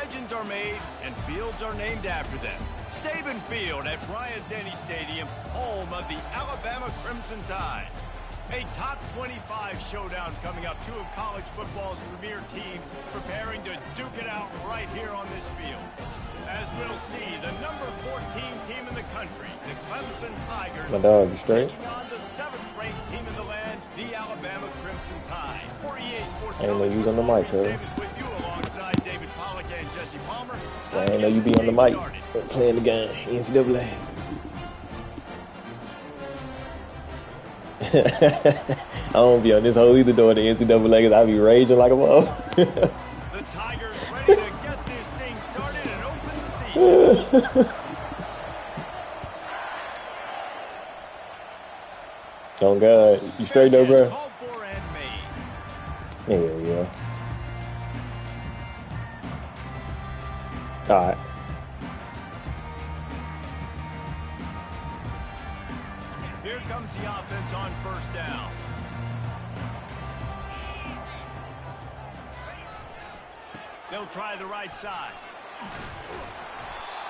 legends are made and fields are named after them. Saban Field at Bryant-Denny Stadium, home of the Alabama Crimson Tide. A top 25 showdown coming up. Two of college football's premier teams preparing to duke it out right here on this field. As we'll see, the number 14 team in the country, the Clemson Tigers, taking on the 7th-ranked team in the land, the Alabama Crimson Tide. For EA Sports College Football, Chris Davis with you alongside David Pollack and Jesse Palmer. I didn't know you be on the mic playing the game, NCAA. I don't be on this hole either during the NCAA because I be raging like a mother. The Tigers ready to get this thing started and open the season. Oh God, you straight though, bro? Yeah. All right. Here comes the offense on first down. They'll try the right side.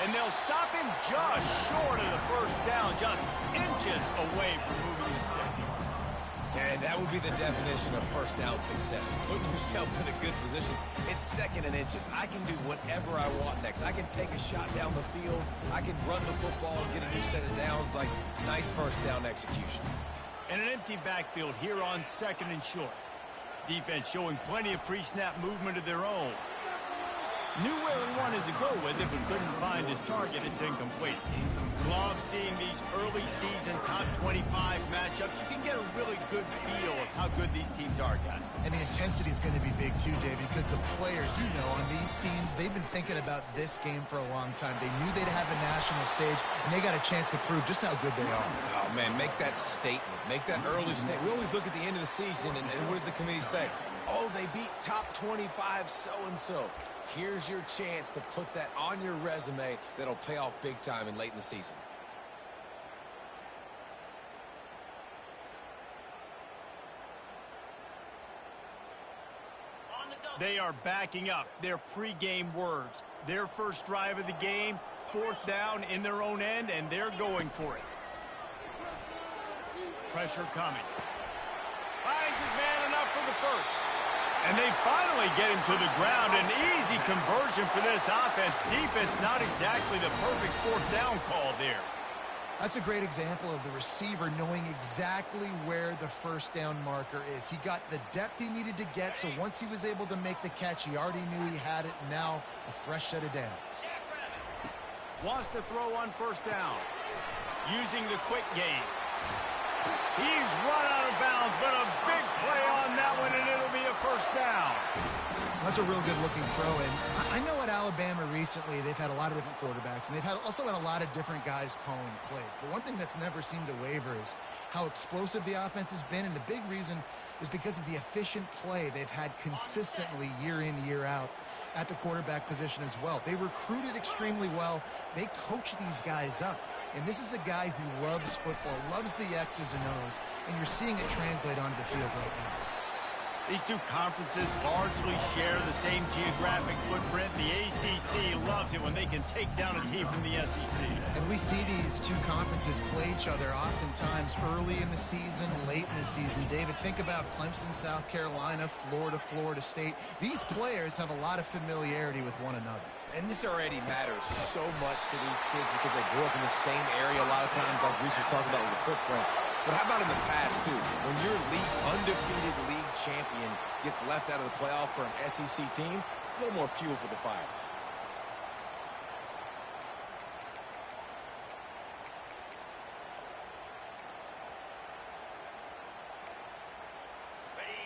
And they'll stop him just short of the first down, just inches away from moving the sticks. And that would be the definition of first down success. Putting yourself in a good position. It's second and inches. I can do whatever I want next. I can take a shot down the field. I can run the football and get a new set of downs. Like, nice first down execution. And an empty backfield here on second and short. Defense showing plenty of pre-snap movement of their own. Knew where he wanted to go with it, but couldn't find his target. It's incomplete. Love seeing these early season top 25 matchups. You can get a really good feel of how good these teams are, guys. And the intensity is going to be big too, David, because the players, you know, on these teams, they've been thinking about this game for a long time. They knew they'd have a national stage, and they got a chance to prove just how good they are. Oh, man, make that statement. Make that early statement. We always look at the end of the season, and what does the committee say? Oh, they beat top 25 so-and-so. Here's your chance to put that on your resume that'll pay off big time and late in the season. They are backing up their pregame words. Their first drive of the game, 4th down in their own end, and they're going for it. Pressure coming. Finds his man enough for the first. And they finally get him to the ground. An easy conversion for this offense. Defense not exactly the perfect 4th down call there. That's a great example of the receiver knowing exactly where the first down marker is. He got the depth he needed to get, so once he was able to make the catch, he already knew he had it. Now a fresh set of downs. Wants to throw on first down. Using the quick game. He's run out of bounds, but a big play on that one, and it'll be a first down. That's a real good-looking throw, and I know at Alabama recently they've had a lot of different quarterbacks, and they've also had a lot of different guys calling plays. But one thing that's never seemed to waver is how explosive the offense has been, and the big reason is because of the efficient play they've had consistently year in, year out at the quarterback position as well. They recruited extremely well. They coach these guys up. And this is a guy who loves football, loves the X's and O's, and you're seeing it translate onto the field right now. These two conferences largely share the same geographic footprint. The ACC loves it when they can take down a team from the SEC. And we see these two conferences play each other oftentimes early in the season, late in the season. David, think about Clemson, South Carolina, Florida, Florida State. These players have a lot of familiarity with one another. And this already matters so much to these kids because they grew up in the same area a lot of times, like Reese was talking about with the footprint. But how about in the past, too? When your undefeated league champion gets left out of the playoff for an SEC team, a little more fuel for the fire.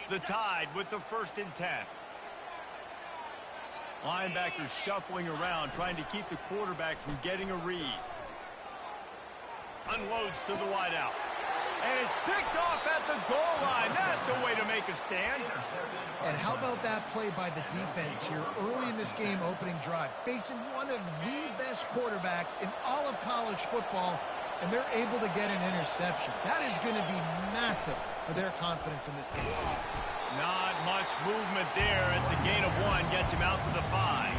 The Tide with the 1st and 10. Linebackers shuffling around, trying to keep the quarterback from getting a read. Unloads to the wideout. And is picked off at the goal line. That's a way to make a stand. And how about that play by the defense here early in this game, opening drive, facing one of the best quarterbacks in all of college football, and they're able to get an interception. That is going to be massive for their confidence in this game. Not much movement there. It's a gain of 1. Gets him out to the 5.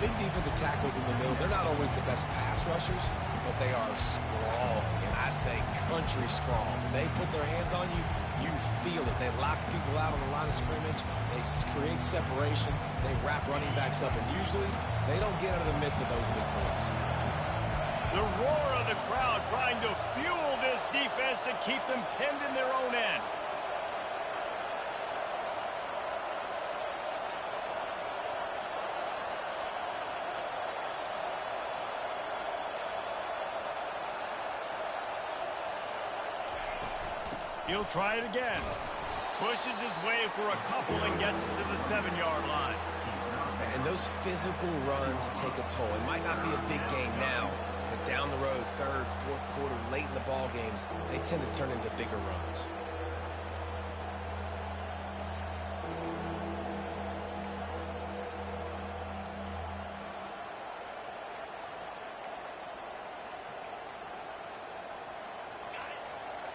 big defensive tackles in the middle, they're not always the best pass rushers, but they are strong, and I say country strong. When they put their hands on you, you feel it. They lock people out on the line of scrimmage. They create separation. They wrap running backs up, and usually they don't get out of the midst of those big boys. The roar of the crowd trying to fuel this defense to keep them pinned in their own end. He'll try it again. Pushes his way for a couple and gets it to the 7-yard line. And those physical runs take a toll. It might not be a big game now, but down the road, third, fourth quarter, late in the ball games, they tend to turn into bigger runs.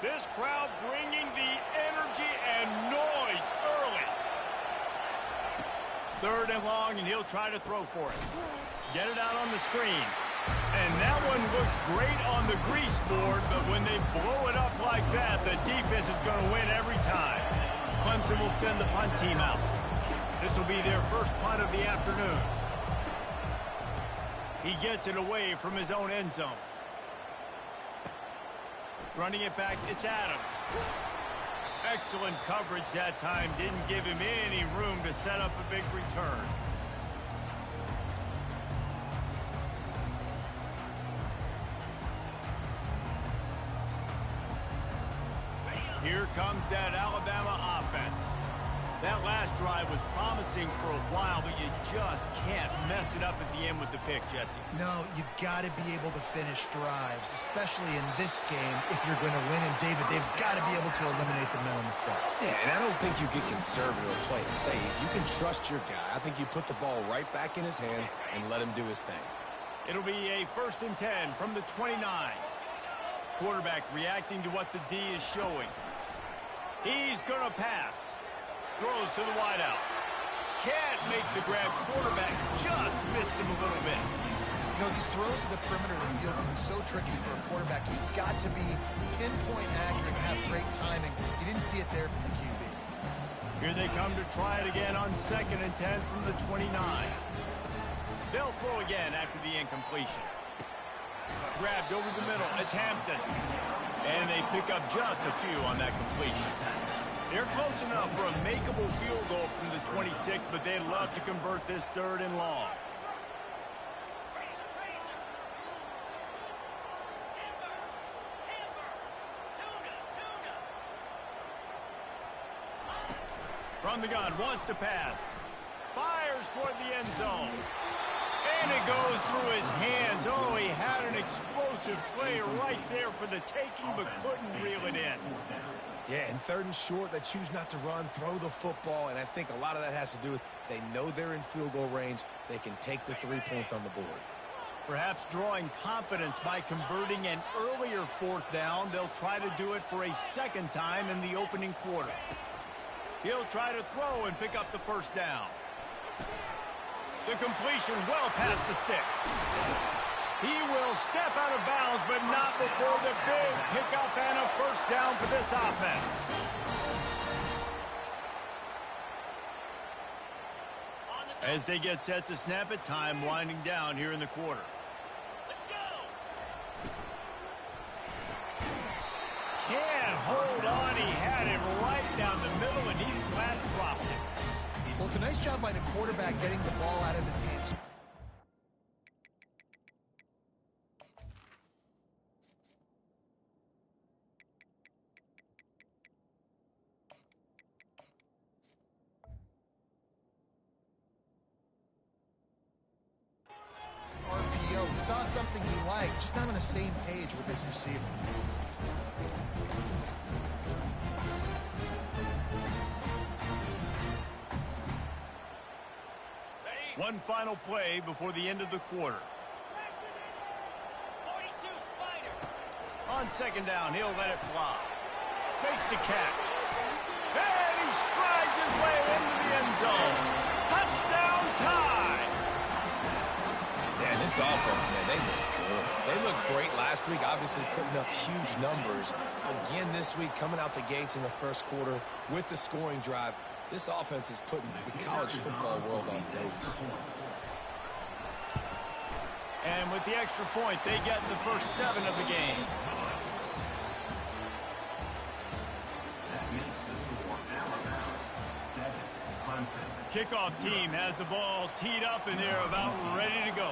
This crowd bringing the energy and noise early. 3rd and long, and he'll try to throw for it. Get it out on the screen. And that one looked great on the grease board, but when they blow it up like that, the defense is going to win every time. Clemson will send the punt team out. This will be their first punt of the afternoon. He gets it away from his own end zone. Running it back, it's Adams. Excellent coverage that time. Didn't give him any room to set up a big return. Here comes that Alabama offense. That last drive was promising for a while, but you just can't mess it up at the end with the pick, Jesse. No, you got to be able to finish drives, especially in this game if you're going to win. And, David, they've got to be able to eliminate the mental mistakes. Yeah, and I don't think you get conservative or play it safe. You can trust your guy. I think you put the ball right back in his hands and let him do his thing. It'll be a 1st and 10 from the 29. Quarterback reacting to what the D is showing. He's going to pass. Throws to the wideout. Can't make the grab. Quarterback just missed him a little bit. You know, these throws to the perimeter of the field can be so tricky for a quarterback. He's got to be pinpoint accurate and have great timing. You didn't see it there from the QB. Here they come to try it again on 2nd and 10 from the 29. They'll throw again after the incompletion. Grabbed over the middle. It's Hampton. And they pick up just a few on that completion. They're close enough for a makeable field goal from the 26, but they'd love to convert this 3rd and long. From the gun, wants to pass. Fires toward the end zone. And it goes through his hands. Oh, he had an explosive play right there for the taking, but couldn't reel it in. Yeah, and 3rd and short, they choose not to run, throw the football, and I think a lot of that has to do with they know they're in field goal range. They can take the 3 points on the board. Perhaps drawing confidence by converting an earlier 4th down. They'll try to do it for a 2nd time in the opening quarter. He'll try to throw and pick up the 1st down. The completion well past the sticks. He will step out of bounds, but not before the big pickup and a 1st down for this offense. As they get set to snap it, time winding down here in the quarter. Let's go. Can't hold on. He had it right down the middle, and he flat dropped it. Well, it's a nice job by the quarterback getting the ball out of his hands. RPO. He saw something he liked, just not on the same page with his receiver. One final play before the end of the quarter. On 2nd down, he'll let it fly. Makes the catch. And he strides his way into the end zone. Touchdown tie. This offense, man, they look good. They looked great last week, obviously putting up huge numbers. Again this week, coming out the gates in the first quarter with the scoring drive. This offense is putting the college football world on notice. And with the extra point, they get the first 7 of the game. Kickoff team has the ball teed up, and they're about ready to go.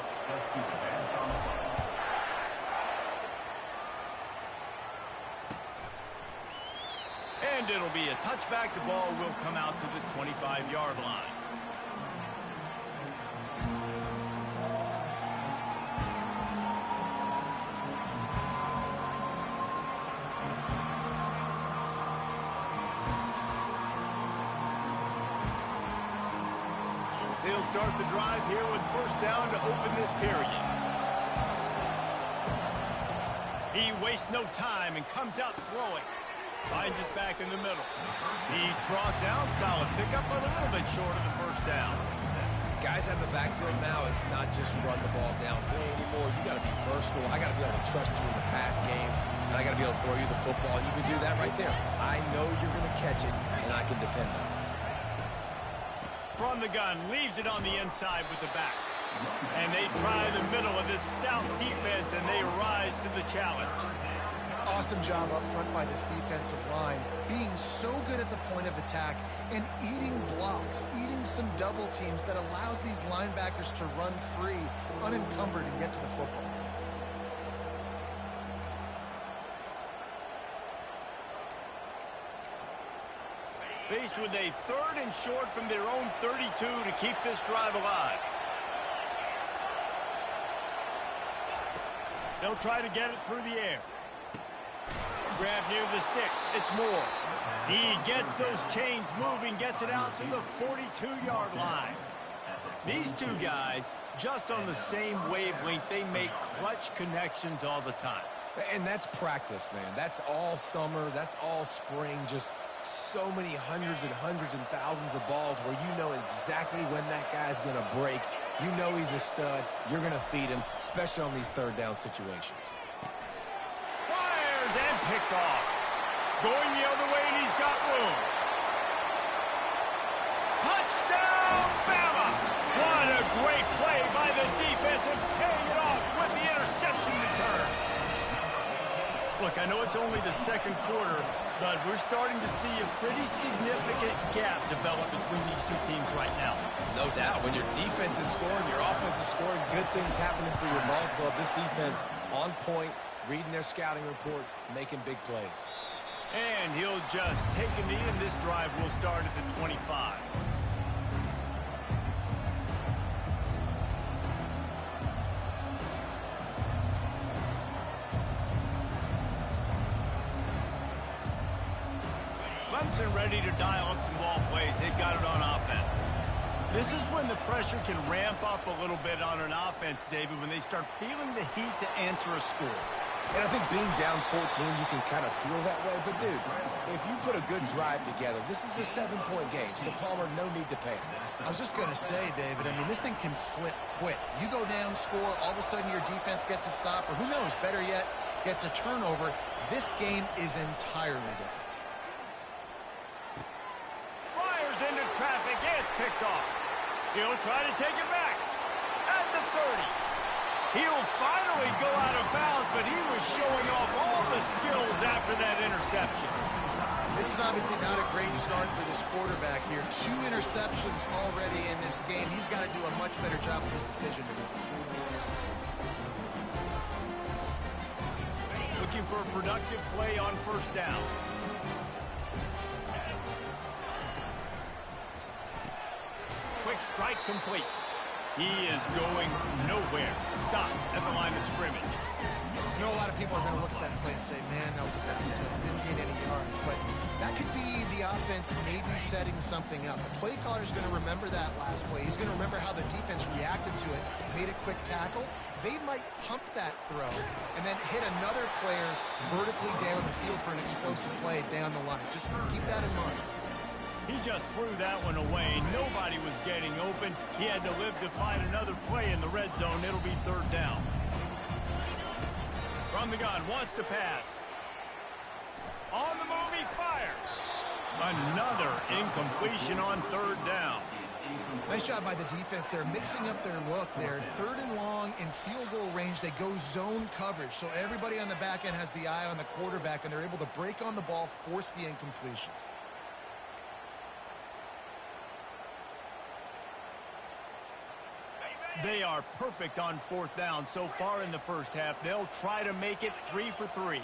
And it'll be a touchback. The ball will come out to the 25-yard line. They'll start the drive here with first down to open this period. He wastes no time and comes out throwing. Finds his back in the middle. He's brought down. Solid pickup, but a little bit short of the first down. Guys out of the backfield now, it's not just run the ball downfield anymore. You got to be versatile. I got to be able to trust you in the pass game, and I got to be able to throw you the football, and you can do that right there. I know you're going to catch it, and I can depend on it. From the gun, leaves it on the inside with the back. And they try the middle of this stout defense, and they rise to the challenge. Awesome job up front by this defensive line, being so good at the point of attack and eating blocks, eating some double teams that allows these linebackers to run free, unencumbered, and get to the football. Faced with a 3rd and short from their own 32 to keep this drive alive. They'll try to get it through the air. Grab near the sticks. It's Moore. He gets those chains moving, gets it out to the 42-yard line. These two guys, just on the same wavelength, they make clutch connections all the time. And that's practice, man. That's all summer. That's all spring. Just so many hundreds and thousands of balls where you know exactly when that guy's going to break. You know he's a stud. You're going to feed him, especially on these 3rd down situations. Fires and picked off. Going the other way, and he's got room. Touchdown, Bama! What a great play by the defense and paying it off with the interception return. Look, I know it's only the 2nd quarter, but we're starting to see a pretty significant gap develop between these two teams right now. No doubt. When your defense is scoring, your offense is scoring, good things happening for your ball club. This defense on point, reading their scouting report, making big plays. And he'll just take a knee, and this drive will start at the 25. Clemson ready to dial up some ball plays. They've got it on offense. This is when the pressure can ramp up a little bit on an offense, David, when they start feeling the heat to answer a score. And I think being down 14, you can kind of feel that way. But, dude, if you put a good drive together, this is a 7-point game. So, Palmer, no need to panic. I was just going to say, David, I mean, this thing can flip quick. You go down, score, all of a sudden your defense gets a stop, or who knows, better yet, gets a turnover. This game is entirely different. Fires into traffic, and it's picked off. He'll try to take it back at the 30. He'll finally go out of bounds, but he was showing off all the skills after that interception. This is obviously not a great start for this quarterback here. 2 interceptions already in this game. He's got to do a much better job with his decision to make. Looking for a productive play on first down. Quick strike complete. He is going nowhere. Stop at the line of scrimmage. You know, a lot of people are going to look at that play and say, man, that was a bad play. Didn't gain any yards. But that could be the offense maybe setting something up. The play caller is going to remember that last play. He's going to remember how the defense reacted to it, made a quick tackle. They might pump that throw and then hit another player vertically down the field for an explosive play down the line. Just keep that in mind. He just threw that one away. Nobody was getting open. He had to live to find another play in the red zone. It'll be third down. From the gun, wants to pass. On the move, he fires. Another incompletion on third down. Nice job by the defense. They're mixing up their look. They're third and long in field goal range. They go zone coverage. So everybody on the back end has the eye on the quarterback, and they're able to break on the ball, force the incompletion. They are perfect on fourth down so far in the first half. They'll try to make it 3 for 3.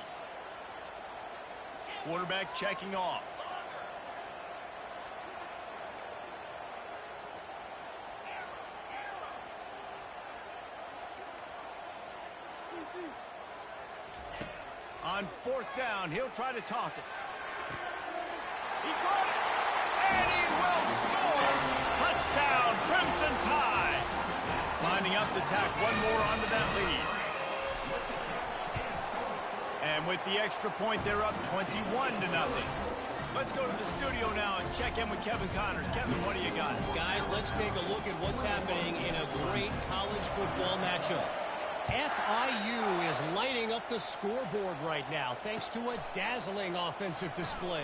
Quarterback checking off. On fourth down, he'll try to toss it. He caught it, and he will score. Touchdown, Crimson Tide. Lining up to tack one more onto that lead. And with the extra point, they're up 21-0. Let's go to the studio now and check in with Kevin Connors. Kevin, what do you got? Guys, let's take a look at what's happening in a great college football matchup. FIU is lighting up the scoreboard right now thanks to a dazzling offensive display.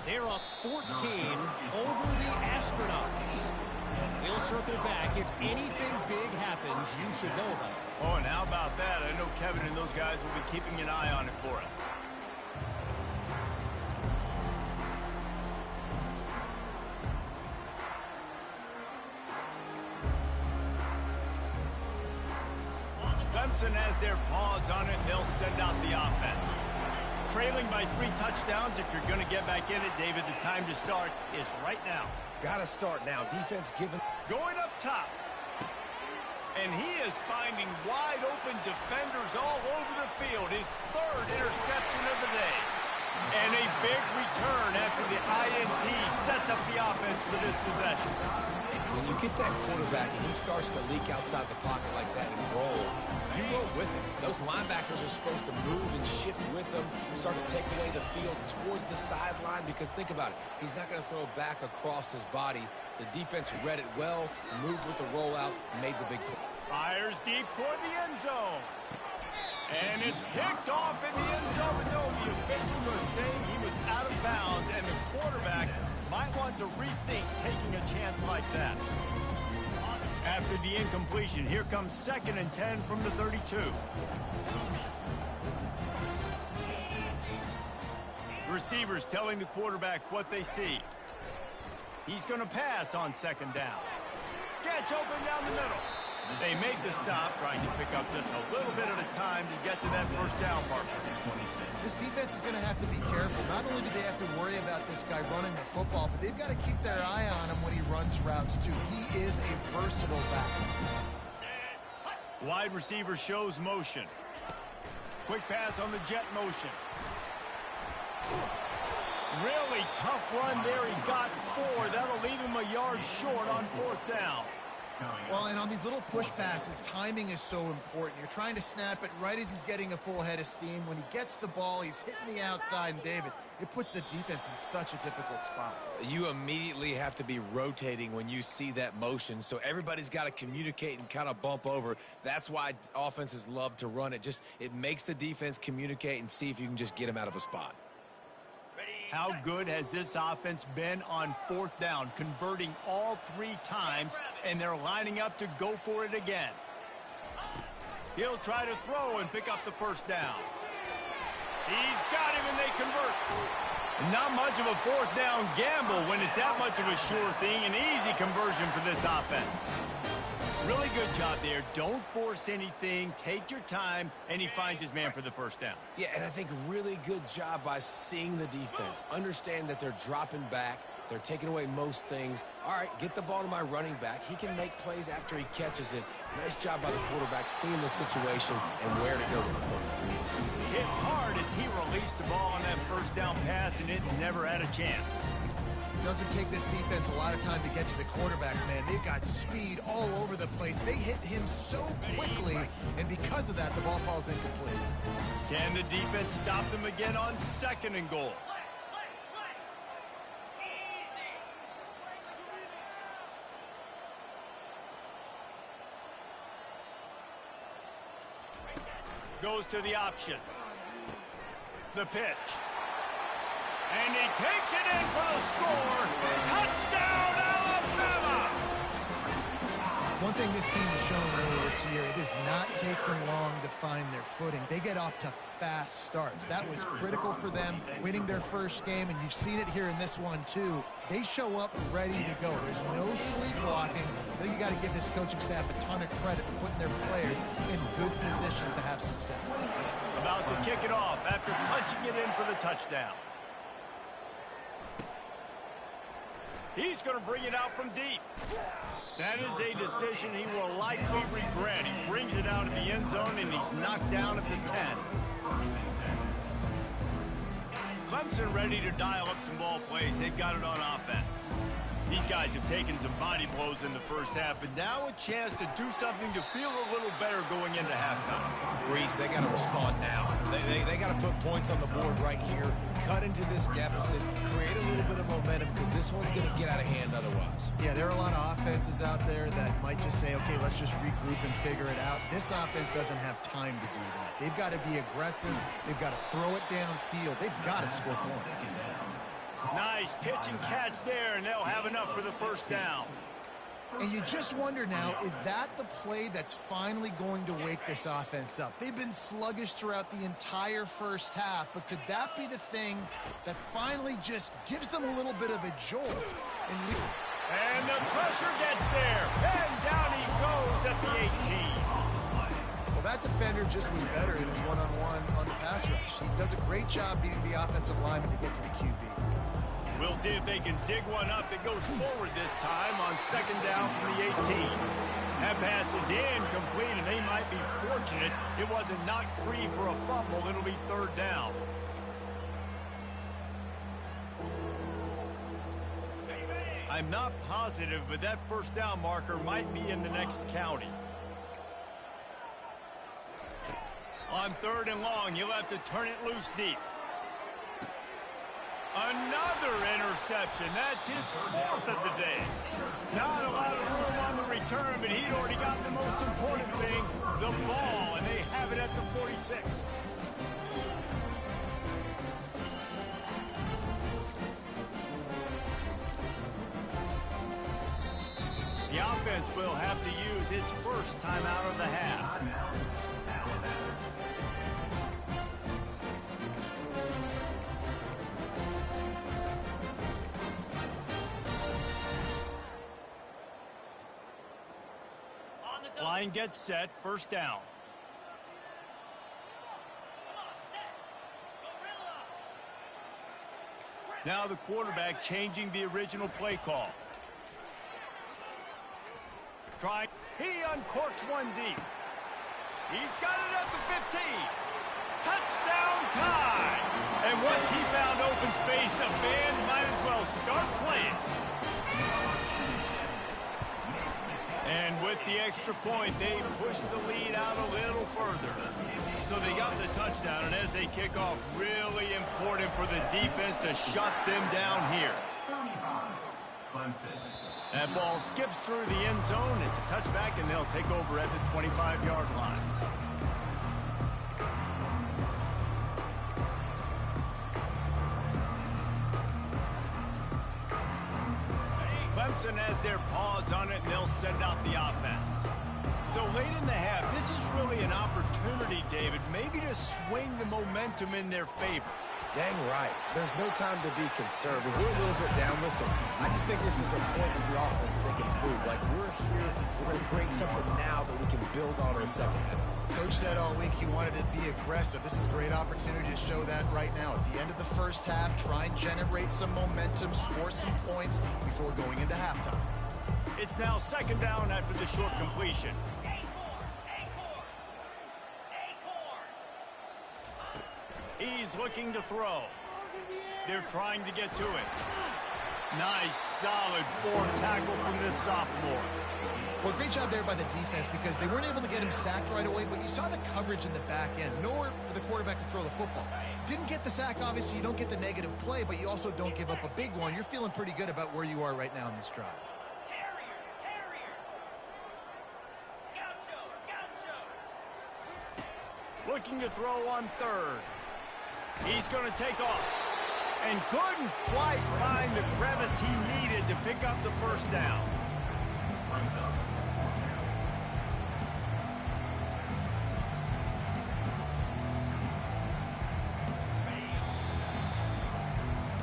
They're up 14 over the Astronauts. We'll circle back. If anything big happens, you should know about it. Oh, and how about that? I know Kevin and those guys will be keeping an eye on it for us. Clemson has their paws on it, and they'll send out the offense. Trailing by 3 touchdowns, if you're going to get back in it, David, the time to start is right now. Got to start now. Defense given. Going up top. And he is finding wide-open defenders all over the field. His third interception of the day. And a big return after the INT sets up the offense for this possession. When you get that quarterback and he starts to leak outside the pocket like that and roll, you roll with him. Those linebackers are supposed to move and shift with them, start to take away the field towards the sideline, because think about it. He's not going to throw it back across his body. The defense read it well, moved with the rollout, made the big play. Fires deep toward the end zone. And it's picked off in the end zone. But no, the officials are saying he was out of bounds, and the quarterback might want to rethink taking a chance like that. After the incompletion, here comes 2nd and 10 from the 32. Receivers telling the quarterback what they see. He's going to pass on 2nd down. Gets open down the middle. They make the stop, trying to pick up just a little bit at a time to get to that first down marker. This defense is going to have to be careful. Not only do they have to worry about this guy running the football, but they've got to keep their eye on him when he runs routes, too. He is a versatile back. Wide receiver shows motion. Quick pass on the jet motion. Really tough run there. He got 4. That'll leave him a yard short on 4th down. Well, and on these little push passes, timing is so important. You're trying to snap it right as he's getting a full head of steam. When he gets the ball, he's hitting the outside, and David, it puts the defense in such a difficult spot. You immediately have to be rotating when you see that motion, so everybody's got to communicate and kind of bump over. That's why offenses love to run it. It makes the defense communicate and see if you can just get him out of a spot. How good has this offense been on 4th down, converting all 3 times, and they're lining up to go for it again. He'll try to throw and pick up the first down. He's got him, and they convert. Not much of a 4th down gamble when it's that much of a sure thing. An easy conversion for this offense. Really good job there. Don't force anything. Take your time, and he finds his man for the first down. Yeah, and I think really good job by seeing the defense. Understand that they're dropping back. They're taking away most things. All right, get the ball to my running back. He can make plays after he catches it. Nice job by the quarterback seeing the situation and where to go with the football. Hit hard as he released the ball on that first down pass, and it never had a chance. Doesn't take this defense a lot of time to get to the quarterback, man. They've got speed all over the place. They hit him so quickly, and because of that, the ball falls incomplete. Can the defense stop them again on 2nd and goal? Goes to the option. The pitch. And he takes it in for the score. Touchdown, Alabama! One thing this team has shown earlier this year, it does not take them long to find their footing. They get off to fast starts. That was critical for them winning their first game, and you've seen it here in this one too. They show up ready to go. There's no sleepwalking. I think you got to give this coaching staff a ton of credit for putting their players in good positions to have success. About to kick it off after punching it in for the touchdown. He's going to bring it out from deep. That is a decision he will likely regret. He brings it out of the end zone, and he's knocked down at the 10. Clemson ready to dial up some ball plays. They've got it on offense. These guys have taken some body blows in the first half, but now a chance to do something to feel a little better going into halftime. Reese, they got to respond now. They got to put points on the board right here, cut into this deficit, create a little bit of momentum, because this one's going to get out of hand otherwise. Yeah, there are a lot of offenses out there that might just say, okay, let's just regroup and figure it out. This offense doesn't have time to do that. They've got to be aggressive. They've got to throw it downfield. They've got to score points. Nice pitch and catch there, and they'll have enough for the first down. And you just wonder now, is that the play that's finally going to wake this offense up? They've been sluggish throughout the entire first half, but could that be the thing that finally just gives them a little bit of a jolt? And the pressure gets there, and down he goes at the 18. Well, that defender just was better in his one-on-one on the pass rush. He does a great job beating the offensive lineman to get to the QB. We'll see if they can dig one up that goes forward this time on second down from the 18. That pass is incomplete, and they might be fortunate it wasn't knocked free for a fumble. It'll be third down. I'm not positive, but that first down marker might be in the next county. On third and long, you'll have to turn it loose deep. Another interception. That's his fourth of the day. Not a lot of room on the return, but he'd already got the most important thing, the ball, and they have it at the 46. The offense will have to use its first timeout of the half. Line gets set, first down. Now the quarterback changing the original play call. He uncorks one deep. He's got it at the 15. Touchdown time. And once he found open space, the band might as well start playing. And with the extra point, they push the lead out a little further. So they got the touchdown, and as they kick off, really important for the defense to shut them down here. That ball skips through the end zone. It's a touchback, and they'll take over at the 25-yard line. Clemson has their paws on it, and they'll send out the offense. So late in the half, this is really an opportunity, David, maybe to swing the momentum in their favor. Dang right. There's no time to be concerned. If we're a little bit down, listen, I just think this is a point of the offense that they can prove. Like, we're here, we're going to create something now that we can build on in the second half. Coach said all week he wanted to be aggressive. This is a great opportunity to show that right now. At the end of the first half, try and generate some momentum, score some points before going into halftime. It's now second down after the short completion. He's looking to throw. They're trying to get to it. Nice, solid form tackle from this sophomore. Well, great job there by the defense because they weren't able to get him sacked right away, but you saw the coverage in the back end. Nowhere for the quarterback to throw the football. Didn't get the sack, obviously. You don't get the negative play, but you also don't give up a big one. You're feeling pretty good about where you are right now in this drive. Looking to throw on third. He's going to take off. And couldn't quite find the crevice he needed to pick up the first down.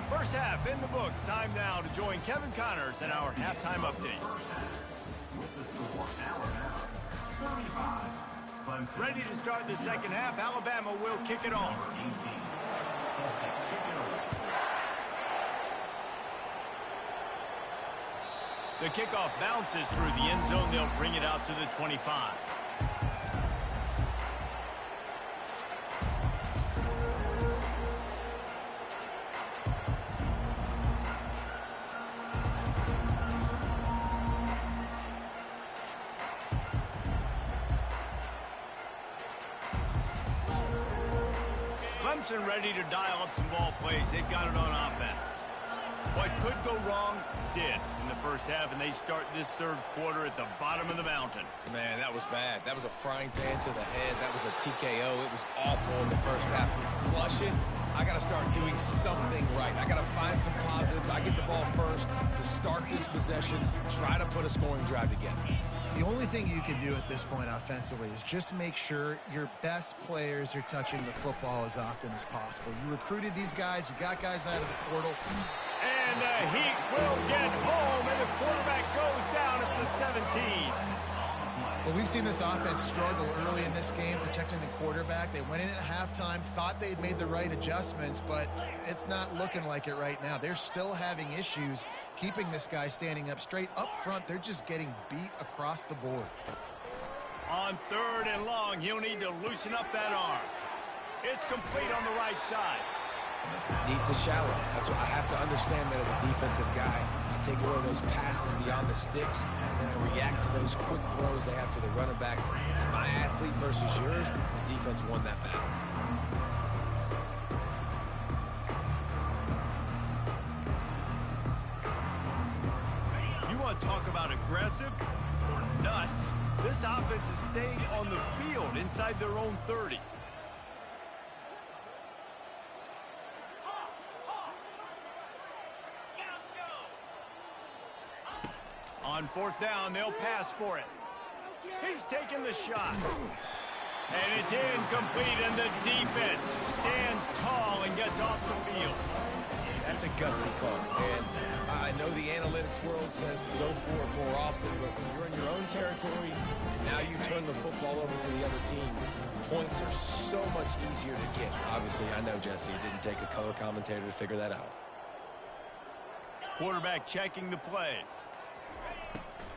First half in the books. Time now to join Kevin Connors in our halftime update. Ready to start the second half. Alabama will kick it off. The kickoff bounces through the end zone. They'll bring it out to the 25. Clemson ready to dial up some ball plays. They've got it on offense. What could go wrong did in the first half, and they start this third quarter at the bottom of the mountain. Man, that was bad. That was a frying pan to the head. That was a TKO. It was awful in the first half. Flush it. I got to start doing something right. I got to find some positives. I get the ball first to start this possession, try to put a scoring drive together. The only thing you can do at this point offensively is just make sure your best players are touching the football as often as possible. You recruited these guys. You got guys out of the portal. And the Heat will get home, and the quarterback goes down at the 17. Well, we've seen this offense struggle early in this game protecting the quarterback. They went in at halftime, thought they'd made the right adjustments, but it's not looking like it right now. They're still having issues keeping this guy standing up straight. Up front, they're just getting beat across the board. On third and long, he'll need to loosen up that arm. It's complete on the right side. Deep to shallow. That's what I have to understand that as a defensive guy. I take away those passes beyond the sticks, and then I react to those quick throws they have to the running back. It's my athlete versus yours. The defense won that battle. You want to talk about aggressive or nuts? This offense is staying on the field inside their own 30. On fourth down, they'll pass for it. He's taking the shot. And it's incomplete, and the defense stands tall and gets off the field. That's a gutsy call. And I know the analytics world says to go for it more often, but when you're in your own territory, and now you turn the football over to the other team, points are so much easier to get. Obviously, I know, Jesse, it didn't take a color commentator to figure that out. Quarterback checking the play.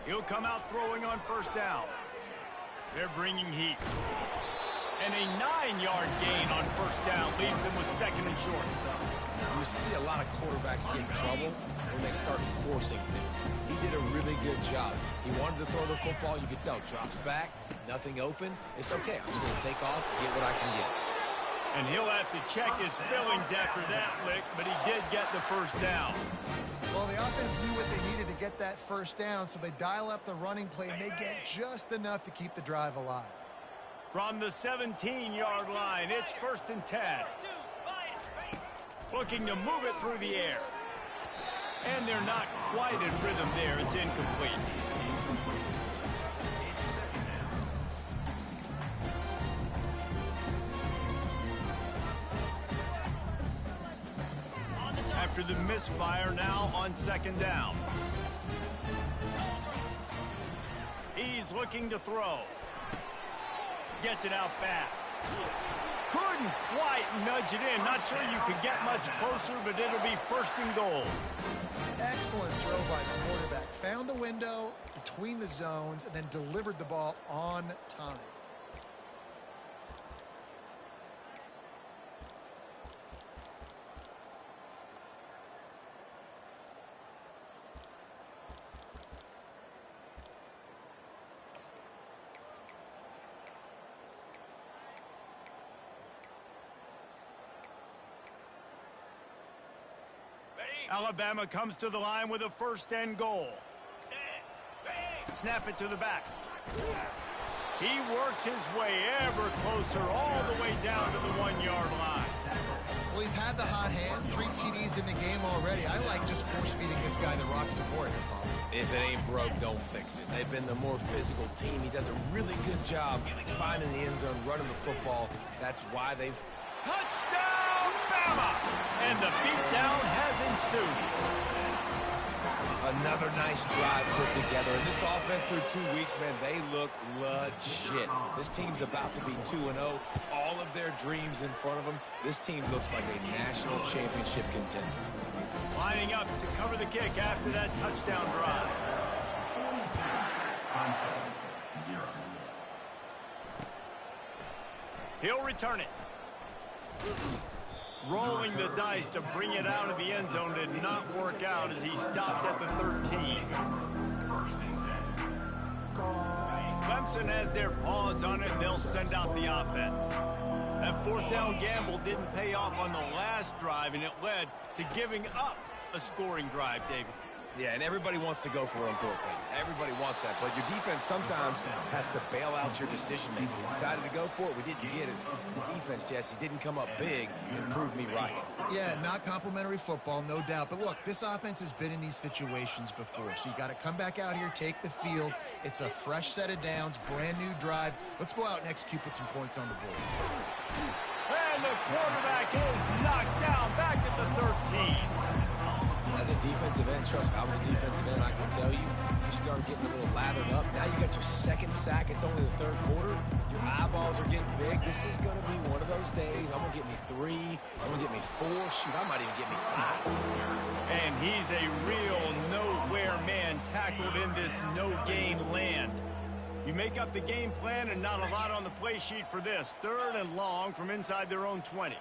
He'll come out throwing on first down. They're bringing heat. And a 9-yard gain on first down leaves them with second and short. You see a lot of quarterbacks get in trouble when they start forcing things. He did a really good job. He wanted to throw the football. You could tell. Drops back, nothing open. It's okay. I'm just going to take off, get what I can get. And he'll have to check his fillings after that lick, but he did get the first down. Well, the offense knew what they needed to get that first down, so they dial up the running play, and they get just enough to keep the drive alive. From the 17-yard line, it's first and 10. Looking to move it through the air. And they're not quite in rhythm there. It's incomplete. After the misfire, now on second down. He's looking to throw. Gets it out fast. Couldn't quite nudge it in. Not sure you could get much closer, but it'll be first and goal. Excellent throw by the quarterback. Found the window between the zones and then delivered the ball on time. Alabama comes to the line with a first and goal. Snap it to the back. He works his way ever closer all the way down to the 1-yard line. Well, he's had the hot hand, 3 TDs in the game already. I like just force-feeding this guy the rock support. If it ain't broke, don't fix it. They've been the more physical team. He does a really good job finding the end zone, running the football. That's why they've... Touchdown, Bama! And the beatdown has ensued. Another nice drive put together. And this offense through 2 weeks, man, they look legit. This team's about to be 2-0. All of their dreams in front of them. This team looks like a national championship contender. Lining up to cover the kick after that touchdown drive. He'll return it. Rolling the dice to bring it out of the end zone did not work out as he stopped at the 13. Clemson has their paws on it, and they'll send out the offense. That 4th down gamble didn't pay off on the last drive, and it led to giving up a scoring drive, David. Yeah, and everybody wants to go for it on 4th down. Everybody wants that, but your defense sometimes has to bail out your decision-making. We decided to go for it. We didn't get it. The defense, Jesse, didn't come up big and prove me right. Yeah, not complimentary football, no doubt. But look, this offense has been in these situations before, so you got to come back out here, take the field. It's a fresh set of downs, brand new drive. Let's go out and execute, put some points on the board. And the quarterback is knocked down back at the 13. As a defensive end, trust me, I was a defensive end, I can tell you, you start getting a little lathered up. Now you got your 2nd sack. It's only the 3rd quarter. Your eyeballs are getting big. This is going to be one of those days. I'm going to get me 3. I'm going to get me 4. Shoot, I might even get me 5. And he's a real nowhere man tackled in this no-game land. You make up the game plan and not a lot on the play sheet for this. 3rd and long from inside their own 20.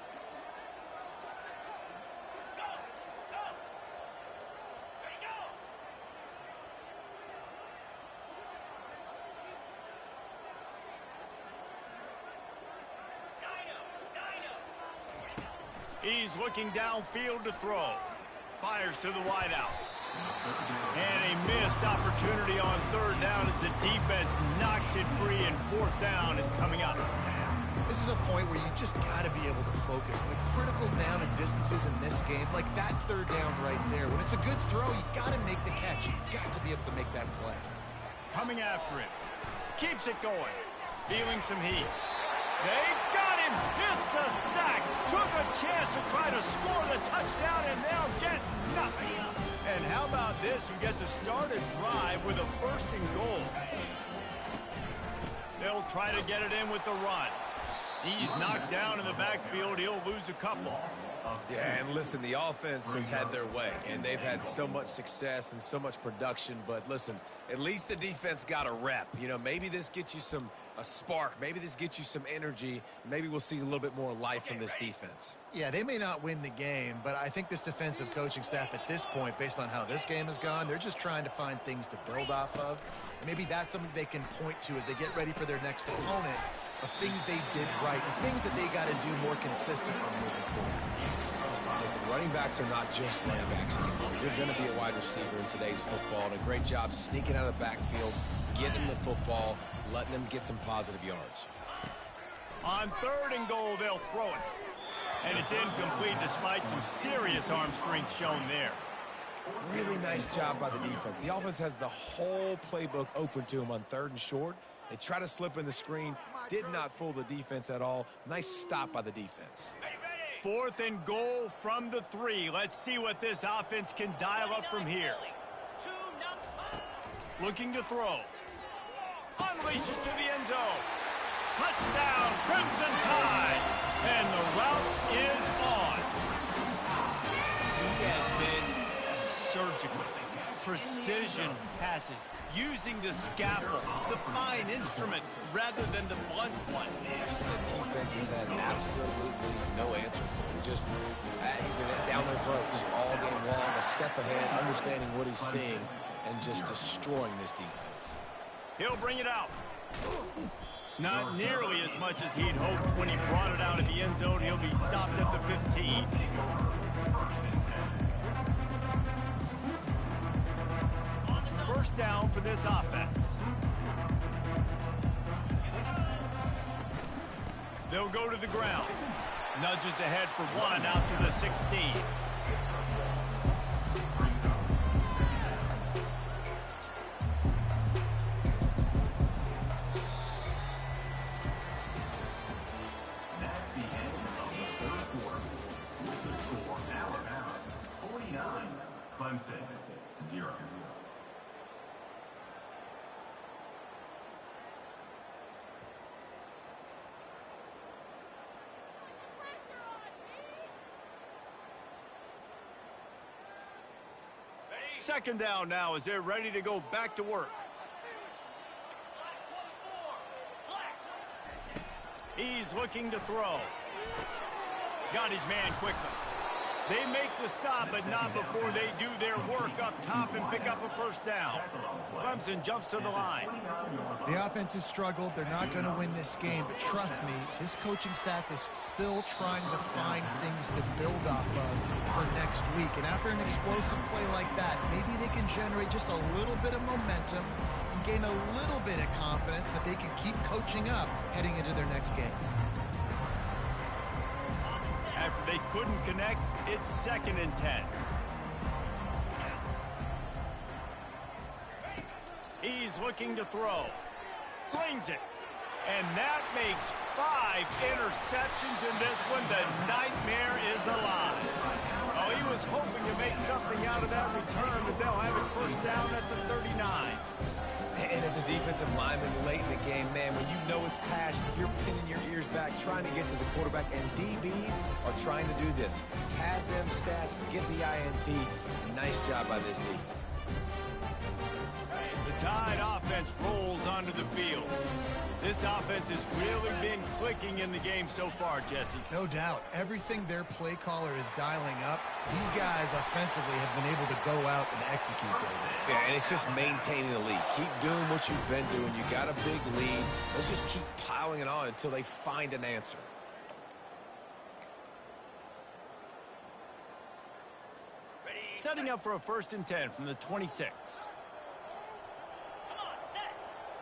He's looking downfield to throw. Fires to the wideout. And a missed opportunity on 3rd down as the defense knocks it free, and 4th down is coming up. This is a point where you just got to be able to focus. The critical down and distances in this game, like that 3rd down right there. When it's a good throw, you got to make the catch. You've got to be able to make that play. Coming after it. Keeps it going. Feeling some heat. They got him. It's a sack. Took a chance to try to score the touchdown and now get nothing. And how about this? You get to start a drive with a 1st and goal. They'll try to get it in with the run. He's knocked down in the backfield. He'll lose a couple. Yeah, and listen, the offense has had their way, and they've had so much success and so much production. But listen, at least the defense got a rep. You know, maybe this gets you a spark. Maybe this gets you some energy. Maybe we'll see a little bit more life from this defense. Yeah, they may not win the game, but I think this defensive coaching staff at this point, based on how this game has gone, they're just trying to find things to build off of. Maybe that's something they can point to as they get ready for their next opponent, of things they did right and things that they got to do more consistently moving forward. Listen, running backs are not just running backs anymore. You're going to be a wide receiver in today's football, and a great job sneaking out of the backfield, getting them the football, letting them get some positive yards. On 3rd and goal, they'll throw it. And it's incomplete despite some serious arm strength shown there. Really nice job by the defense. The offense has the whole playbook open to them on 3rd and short. They try to slip in the screen. Did not fool the defense at all. Nice stop by the defense. 4th and goal from the 3. Let's see what this offense can dial up from here. Looking to throw. Unleashes to the end zone. Touchdown, Crimson Tide. And the route is on. He has been surgical. Precision passes. Using the scalpel, the fine instrument, rather than the blunt one. The defense has had absolutely no answer for him. Just, he's been down their throats all game long, a step ahead, understanding what he's seeing, and just destroying this defense. He'll bring it out. Not nearly as much as he'd hoped when he brought it out of the end zone. He'll be stopped at the 15. First down for this offense. They'll go to the ground. Nudges ahead for one out to the 16. That's the end of the third quarter. With the score, Alabama 49, Clemson 0. Second down now as they're ready to go back to work. He's looking to throw. Got his man quickly. They make the stop, but not before they do their work up top and pick up a first down. Clemson jumps to the line. The offense has struggled. They're not going to win this game, but trust me, this coaching staff is still trying to find things to build off of for next week. And after an explosive play like that, maybe they can generate just a little bit of momentum and gain a little bit of confidence that they can keep coaching up heading into their next game. After they couldn't connect, it's 2nd and 10. He's looking to throw. Slings it. And that makes 5 interceptions in this one. The nightmare is alive. Oh, he was hoping to make something out of that return, but they'll have it first down at the 39. And as a defensive lineman late in the game, man, when you know it's passed, you're pinning your ears back, trying to get to the quarterback, and DBs are trying to do this. Pad them stats, get the INT. Nice job by this D. The Tide offense rolls onto the field. This offense has really been clicking in the game so far, Jesse. No doubt. Everything their play caller is dialing up, these guys offensively have been able to go out and execute, David. Yeah, and it's just maintaining the lead. Keep doing what you've been doing. You got a big lead. Let's just keep piling it on until they find an answer. Setting up for a 1st and 10 from the 26.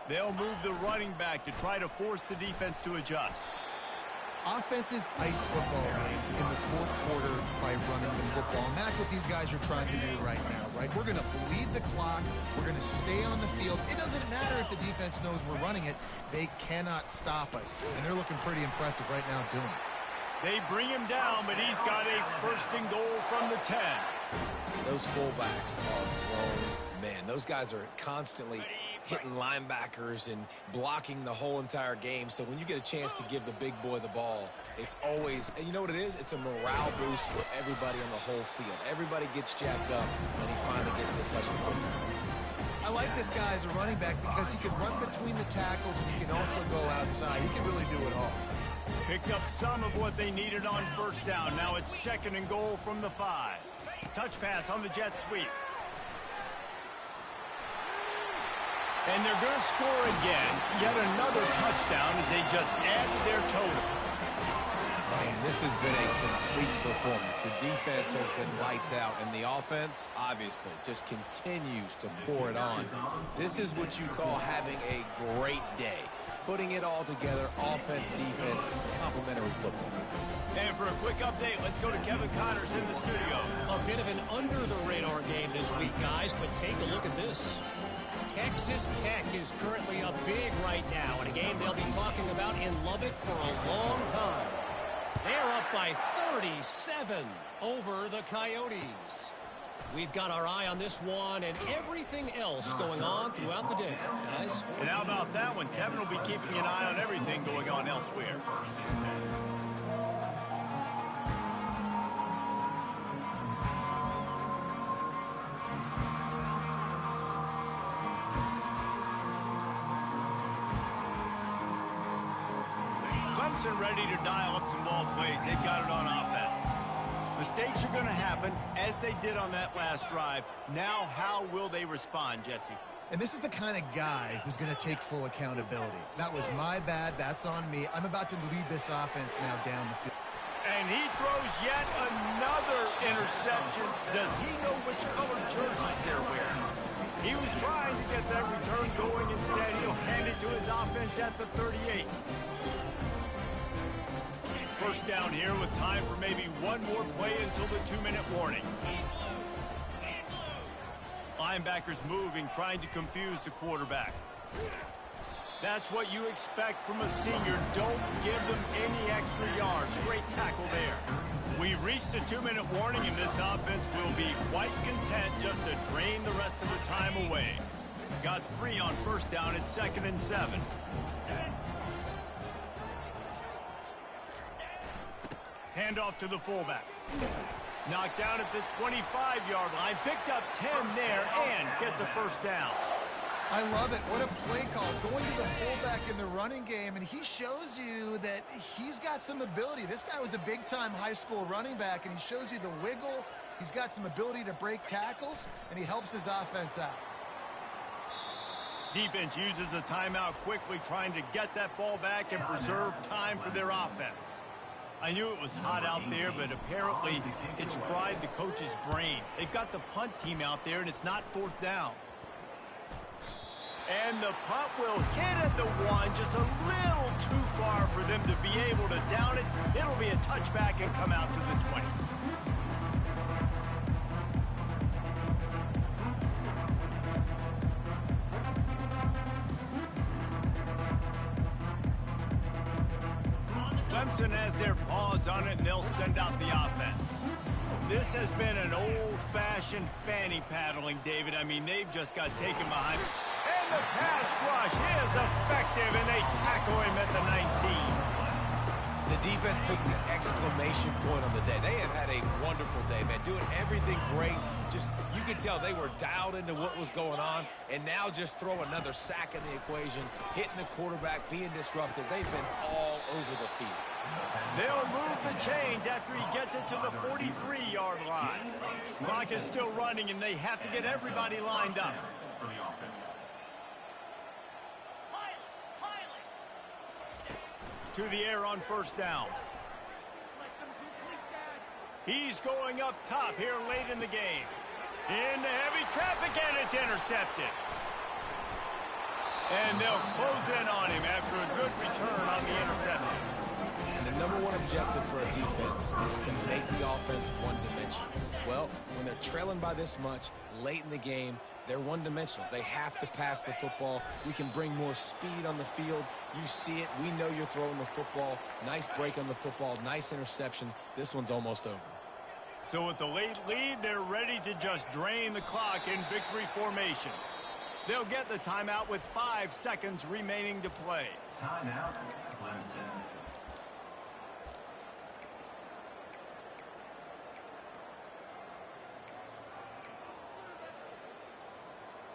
They'll move the running back to try to force the defense to adjust. Offenses ice football games in the fourth quarter by running the football, and that's what these guys are trying to do right now, right? We're going to bleed the clock. We're going to stay on the field. It doesn't matter if the defense knows we're running it. They cannot stop us, and they're looking pretty impressive right now doing it. They bring him down, but he's got a 1st and goal from the 10. Those fullbacks are grown men. Those guys are constantly hitting linebackers and blocking the whole entire game. So when you get a chance to give the big boy the ball, it's always, and you know what it is? It's a morale boost for everybody on the whole field. Everybody gets jacked up when he finally gets to touch the football. I like this guy as a running back because he can run between the tackles and he can also go outside. He can really do it all. Picked up some of what they needed on 1st down. Now it's 2nd and goal from the 5. Touch pass on the jet sweep. And they're going to score again. Yet another touchdown as they just add to their total. Man, this has been a complete performance. The defense has been lights out, and the offense, obviously, just continues to pour it on. This is what you call having a great day. Putting it all together, offense, defense, complementary football. And for a quick update, let's go to Kevin Connors in the studio. A bit of an under-the-radar game this week, guys, but take a look at this. Texas Tech is currently up big right now in a game they'll be talking about in Lubbock for a long time. They're up by 37 over the Coyotes. We've got our eye on this one and everything else going on throughout the day, guys. And how about that one? Kevin will be keeping an eye on everything going on elsewhere. Clemson ready to dial up some ball plays. They've got it on offense. Mistakes are going to happen, as they did on that last drive. Now, how will they respond, Jesse? And this is the kind of guy who's going to take full accountability. That was my bad. That's on me. I'm about to lead this offense now down the field. And he throws yet another interception. Does he know which colored jerseys they're wearing? He was trying to get that return going. Instead, he'll hand it to his offense at the 38. First down here with time for maybe one more play until the 2-minute warning. Linebackers moving, trying to confuse the quarterback. That's what you expect from a senior. Don't give them any extra yards. Great tackle there. We reached the 2-minute warning, and this offense will be quite content just to drain the rest of the time away. Got 3 on first down at 2nd and 7. Handoff to the fullback. Knocked down at the 25-yard line. Picked up 10 there and gets a first down. I love it. What a play call. Going to the fullback in the running game, and he shows you that he's got some ability. This guy was a big-time high school running back, and he shows you the wiggle. He's got some ability to break tackles, and he helps his offense out. Defense uses a timeout quickly, trying to get that ball back and preserve time for their offense. I knew it was hot out there, but apparently it's fried the coach's brain. They've got the punt team out there, and it's not 4th down. And the punt will hit at the 1, just a little too far for them to be able to down it. It'll be a touchback and come out to the 20. Clemson has their paws on it, and they'll send out the offense. This has been an old-fashioned fanny paddling, David. I mean, they've just got taken behind it. And the pass rush is effective, and they tackle him at the 19. The defense puts the exclamation point on the day. They have had a wonderful day, man, doing everything great. Just, you could tell they were dialed into what was going on, and now just throw another sack in the equation, hitting the quarterback, being disruptive. They've been all over the field. They'll move the chains after he gets it to the 43-yard line. Clock is still running, and they have to get everybody lined up. For the offense. To the air on first down. He's going up top here late in the game. Into heavy traffic, and it's intercepted. And they'll close in on him after a good return on the interception. And the number one objective for a defense is to make the offense one-dimensional. Well, when they're trailing by this much late in the game, they're one-dimensional. They have to pass the football. We can bring more speed on the field. You see it. We know you're throwing the football. Nice break on the football. Nice interception. This one's almost over. So with the late lead, they're ready to just drain the clock in victory formation. They'll get the timeout with 5 seconds remaining to play. Timeout, Clemson.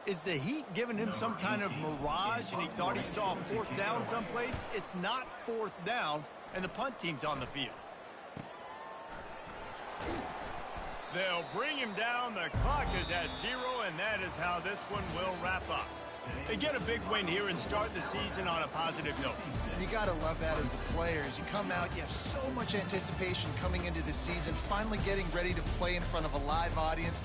Is the heat giving him some kind of mirage and he thought he saw 4th down someplace? It's not 4th down, and the punt team's on the field. They'll bring him down. The clock is at 0, and that is how this one will wrap up. They get a big win here and start the season on a positive note. And you got to love that as the players. You come out, you have so much anticipation coming into the season, finally getting ready to play in front of a live audience.